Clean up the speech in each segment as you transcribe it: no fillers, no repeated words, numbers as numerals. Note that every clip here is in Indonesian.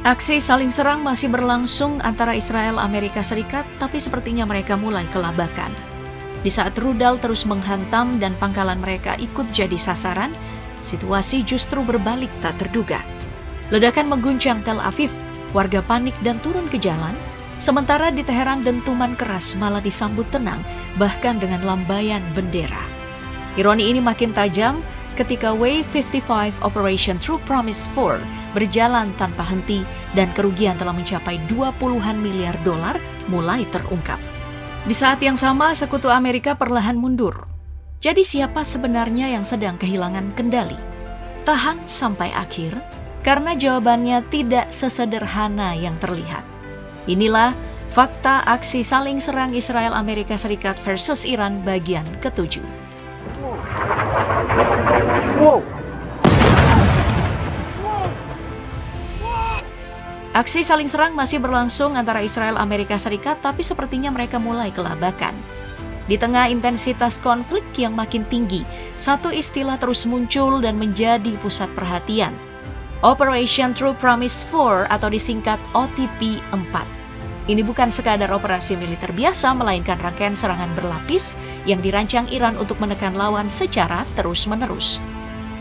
Aksi saling serang masih berlangsung antara Israel Amerika Serikat, tapi sepertinya mereka mulai kelabakan. Di saat rudal terus menghantam dan pangkalan mereka ikut jadi sasaran, situasi justru berbalik tak terduga. Ledakan mengguncang Tel Aviv, warga panik dan turun ke jalan, sementara di Teheran dentuman keras malah disambut tenang, bahkan dengan lambaian bendera. Ironi ini makin tajam ketika Wave 55 Operation True Promise 4 berjalan tanpa henti dan kerugian telah mencapai 20-an miliar dolar mulai terungkap. Di saat yang sama, sekutu Amerika perlahan mundur. Jadi siapa sebenarnya yang sedang kehilangan kendali? Tahan sampai akhir, karena jawabannya tidak sesederhana yang terlihat. Inilah fakta aksi saling serang Israel Amerika Serikat versus Iran bagian ke-7. Wow. Aksi saling serang masih berlangsung antara Israel Amerika Serikat, tapi sepertinya mereka mulai kelabakan. Di tengah intensitas konflik yang makin tinggi, satu istilah terus muncul dan menjadi pusat perhatian. Operation True Promise 4 atau disingkat OTP 4. Ini bukan sekadar operasi militer biasa, melainkan rangkaian serangan berlapis yang dirancang Iran untuk menekan lawan secara terus-menerus.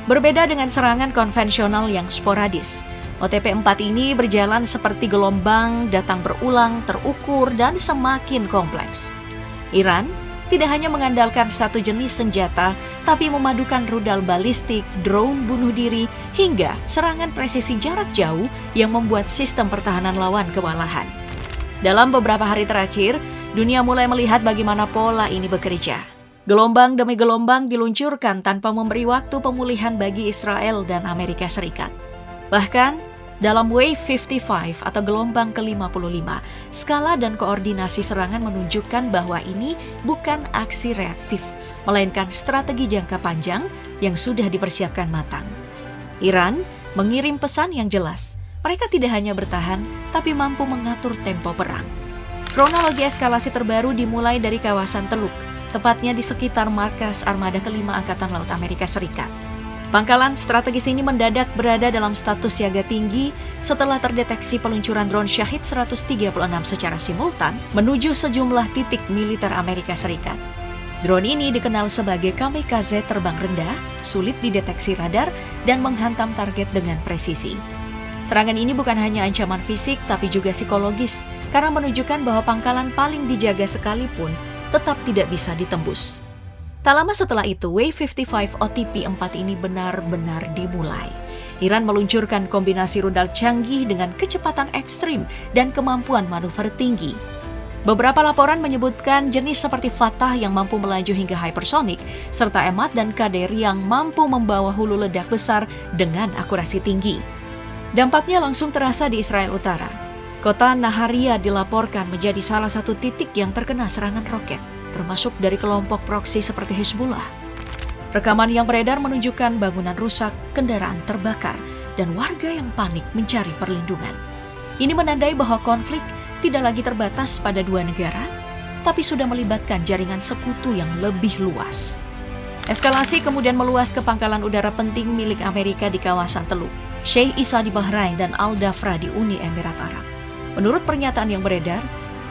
Berbeda dengan serangan konvensional yang sporadis, OTP 4 ini berjalan seperti gelombang, datang berulang, terukur, dan semakin kompleks. Iran tidak hanya mengandalkan satu jenis senjata, tapi memadukan rudal balistik, drone bunuh diri, hingga serangan presisi jarak jauh yang membuat sistem pertahanan lawan kewalahan. Dalam beberapa hari terakhir, dunia mulai melihat bagaimana pola ini bekerja. Gelombang demi gelombang diluncurkan tanpa memberi waktu pemulihan bagi Israel dan Amerika Serikat. Bahkan, dalam Wave 55 atau gelombang ke-55, skala dan koordinasi serangan menunjukkan bahwa ini bukan aksi reaktif, melainkan strategi jangka panjang yang sudah dipersiapkan matang. Iran mengirim pesan yang jelas. Mereka tidak hanya bertahan, tapi mampu mengatur tempo perang. Kronologi eskalasi terbaru dimulai dari kawasan Teluk, tepatnya di sekitar markas Armada ke-5 Angkatan Laut Amerika Serikat. Pangkalan strategis ini mendadak berada dalam status siaga tinggi setelah terdeteksi peluncuran drone Shahid 136 secara simultan menuju sejumlah titik militer Amerika Serikat. Drone ini dikenal sebagai kamikaze terbang rendah, sulit dideteksi radar, dan menghantam target dengan presisi. Serangan ini bukan hanya ancaman fisik, tapi juga psikologis, karena menunjukkan bahwa pangkalan paling dijaga sekalipun tetap tidak bisa ditembus. Tak lama setelah itu, Wave 55 OTP 4 ini benar-benar dimulai. Iran meluncurkan kombinasi rudal canggih dengan kecepatan ekstrim dan kemampuan manuver tinggi. Beberapa laporan menyebutkan jenis seperti Fatah yang mampu melaju hingga hypersonic, serta Emad dan Kader yang mampu membawa hulu ledak besar dengan akurasi tinggi. Dampaknya langsung terasa di Israel Utara. Kota Naharia dilaporkan menjadi salah satu titik yang terkena serangan roket, termasuk dari kelompok proksi seperti Hezbollah. Rekaman yang beredar menunjukkan bangunan rusak, kendaraan terbakar, dan warga yang panik mencari perlindungan. Ini menandai bahwa konflik tidak lagi terbatas pada dua negara, tapi sudah melibatkan jaringan sekutu yang lebih luas. Eskalasi kemudian meluas ke pangkalan udara penting milik Amerika di kawasan Teluk, Sheikh Isa di Bahrain, dan Al-Dhafra di Uni Emirat Arab. Menurut pernyataan yang beredar,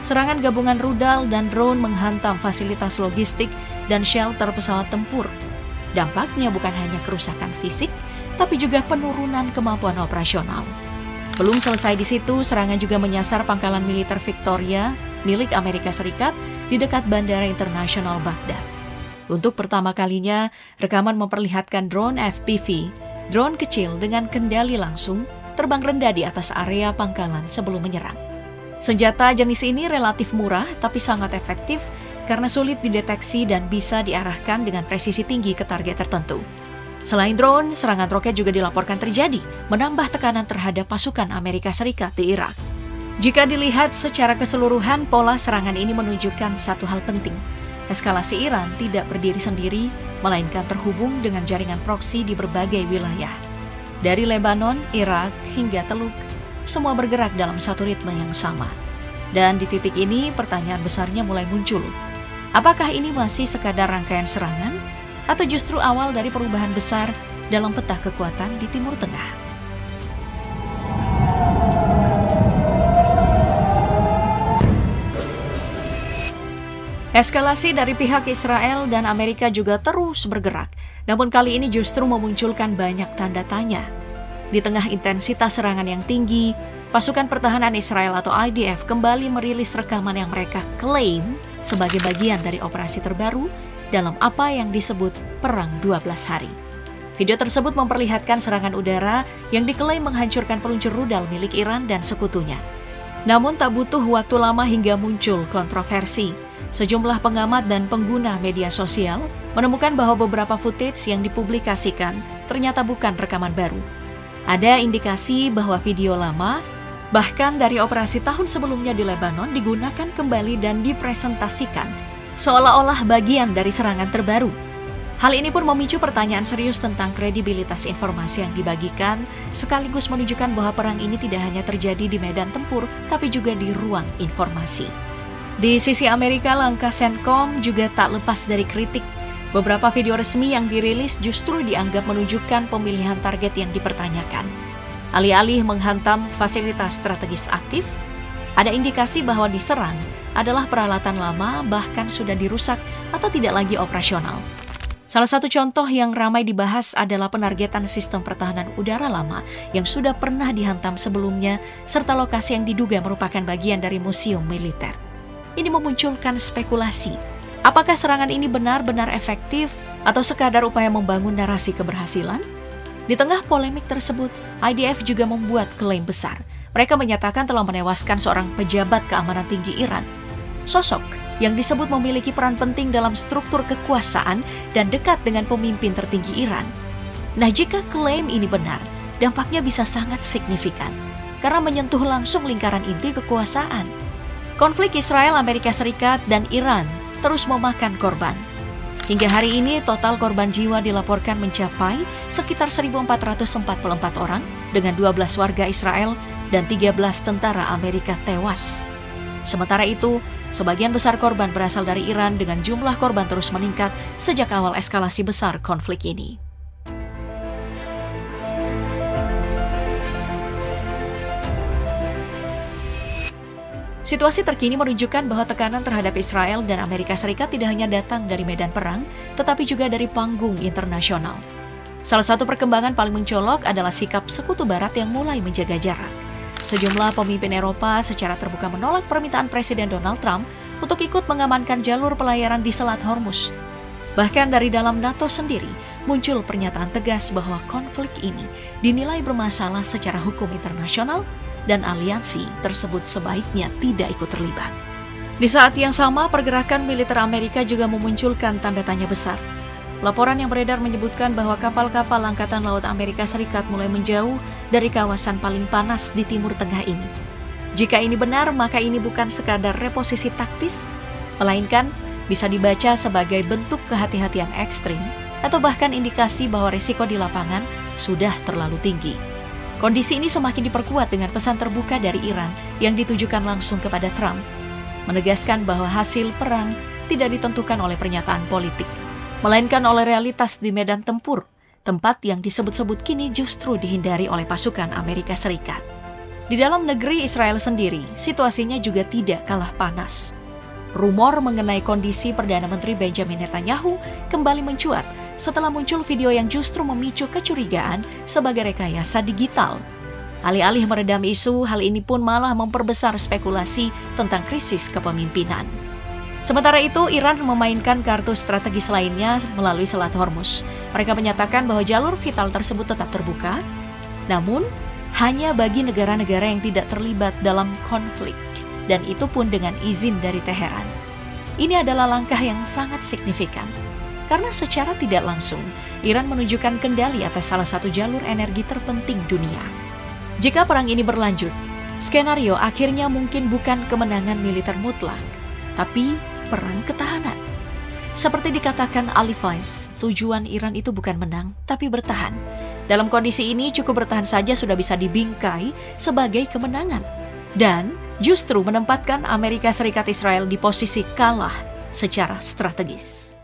serangan gabungan rudal dan drone menghantam fasilitas logistik dan shelter pesawat tempur. Dampaknya bukan hanya kerusakan fisik, tapi juga penurunan kemampuan operasional. Belum selesai di situ, serangan juga menyasar pangkalan militer Victoria milik Amerika Serikat di dekat Bandara Internasional Baghdad. Untuk pertama kalinya, rekaman memperlihatkan drone FPV, drone kecil dengan kendali langsung, terbang rendah di atas area pangkalan sebelum menyerang. Senjata jenis ini relatif murah tapi sangat efektif karena sulit dideteksi dan bisa diarahkan dengan presisi tinggi ke target tertentu. Selain drone, serangan roket juga dilaporkan terjadi, menambah tekanan terhadap pasukan Amerika Serikat di Irak. Jika dilihat secara keseluruhan, pola serangan ini menunjukkan satu hal penting. Eskalasi Iran tidak berdiri sendiri, melainkan terhubung dengan jaringan proksi di berbagai wilayah. Dari Lebanon, Irak, hingga Teluk, semua bergerak dalam satu ritme yang sama. Dan di titik ini, pertanyaan besarnya mulai muncul. Apakah ini masih sekadar rangkaian serangan, atau justru awal dari perubahan besar dalam peta kekuatan di Timur Tengah? Eskalasi dari pihak Israel dan Amerika juga terus bergerak, namun kali ini justru memunculkan banyak tanda tanya. Di tengah intensitas serangan yang tinggi, pasukan pertahanan Israel atau IDF kembali merilis rekaman yang mereka klaim sebagai bagian dari operasi terbaru dalam apa yang disebut Perang 12 Hari. Video tersebut memperlihatkan serangan udara yang diklaim menghancurkan peluncur rudal milik Iran dan sekutunya. Namun tak butuh waktu lama hingga muncul kontroversi. Sejumlah pengamat dan pengguna media sosial menemukan bahwa beberapa footage yang dipublikasikan ternyata bukan rekaman baru. Ada indikasi bahwa video lama, bahkan dari operasi tahun sebelumnya di Lebanon, digunakan kembali dan dipresentasikan seolah-olah bagian dari serangan terbaru. Hal ini pun memicu pertanyaan serius tentang kredibilitas informasi yang dibagikan, sekaligus menunjukkan bahwa perang ini tidak hanya terjadi di medan tempur, tapi juga di ruang informasi. Di sisi Amerika, langkah CENTCOM juga tak lepas dari kritik. Beberapa video resmi yang dirilis justru dianggap menunjukkan pemilihan target yang dipertanyakan. Alih-alih menghantam fasilitas strategis aktif, ada indikasi bahwa diserang adalah peralatan lama, bahkan sudah dirusak atau tidak lagi operasional. Salah satu contoh yang ramai dibahas adalah penargetan sistem pertahanan udara lama yang sudah pernah dihantam sebelumnya, serta lokasi yang diduga merupakan bagian dari museum militer. Ini memunculkan spekulasi, apakah serangan ini benar-benar efektif atau sekadar upaya membangun narasi keberhasilan? Di tengah polemik tersebut, IDF juga membuat klaim besar. Mereka menyatakan telah menewaskan seorang pejabat keamanan tinggi Iran. Sosok yang disebut memiliki peran penting dalam struktur kekuasaan dan dekat dengan pemimpin tertinggi Iran. Nah, jika klaim ini benar, dampaknya bisa sangat signifikan karena menyentuh langsung lingkaran inti kekuasaan. Konflik Israel, Amerika Serikat, dan Iran terus memakan korban. Hingga hari ini, total korban jiwa dilaporkan mencapai sekitar 1.444 orang dengan 12 warga Israel dan 13 tentara Amerika tewas. Sementara itu, sebagian besar korban berasal dari Iran dengan jumlah korban terus meningkat sejak awal eskalasi besar konflik ini. Situasi terkini menunjukkan bahwa tekanan terhadap Israel dan Amerika Serikat tidak hanya datang dari medan perang, tetapi juga dari panggung internasional. Salah satu perkembangan paling mencolok adalah sikap Sekutu Barat yang mulai menjaga jarak. Sejumlah pemimpin Eropa secara terbuka menolak permintaan Presiden Donald Trump untuk ikut mengamankan jalur pelayaran di Selat Hormuz. Bahkan dari dalam NATO sendiri, muncul pernyataan tegas bahwa konflik ini dinilai bermasalah secara hukum internasional dan aliansi tersebut sebaiknya tidak ikut terlibat. Di saat yang sama, pergerakan militer Amerika juga memunculkan tanda tanya besar. Laporan yang beredar menyebutkan bahwa kapal-kapal Angkatan Laut Amerika Serikat mulai menjauh dari kawasan paling panas di Timur Tengah ini. Jika ini benar, maka ini bukan sekadar reposisi taktis, melainkan bisa dibaca sebagai bentuk kehati-hatian ekstrim atau bahkan indikasi bahwa risiko di lapangan sudah terlalu tinggi. Kondisi ini semakin diperkuat dengan pesan terbuka dari Iran yang ditujukan langsung kepada Trump, menegaskan bahwa hasil perang tidak ditentukan oleh pernyataan politik, melainkan oleh realitas di medan tempur, tempat yang disebut-sebut kini justru dihindari oleh pasukan Amerika Serikat. Di dalam negeri Israel sendiri, situasinya juga tidak kalah panas. Rumor mengenai kondisi Perdana Menteri Benjamin Netanyahu kembali mencuat setelah muncul video yang justru memicu kecurigaan sebagai rekayasa digital. Alih-alih meredam isu, hal ini pun malah memperbesar spekulasi tentang krisis kepemimpinan. Sementara itu, Iran memainkan kartu strategis lainnya melalui Selat Hormuz. Mereka menyatakan bahwa jalur vital tersebut tetap terbuka, namun hanya bagi negara-negara yang tidak terlibat dalam konflik, dan itu pun dengan izin dari Teheran. Ini adalah langkah yang sangat signifikan, karena secara tidak langsung, Iran menunjukkan kendali atas salah satu jalur energi terpenting dunia. Jika perang ini berlanjut, skenario akhirnya mungkin bukan kemenangan militer mutlak, tapi perang ketahanan. Seperti dikatakan Ali Faiz, tujuan Iran itu bukan menang, tapi bertahan. Dalam kondisi ini, cukup bertahan saja sudah bisa dibingkai sebagai kemenangan. Dan justru menempatkan Amerika Serikat Israel di posisi kalah secara strategis.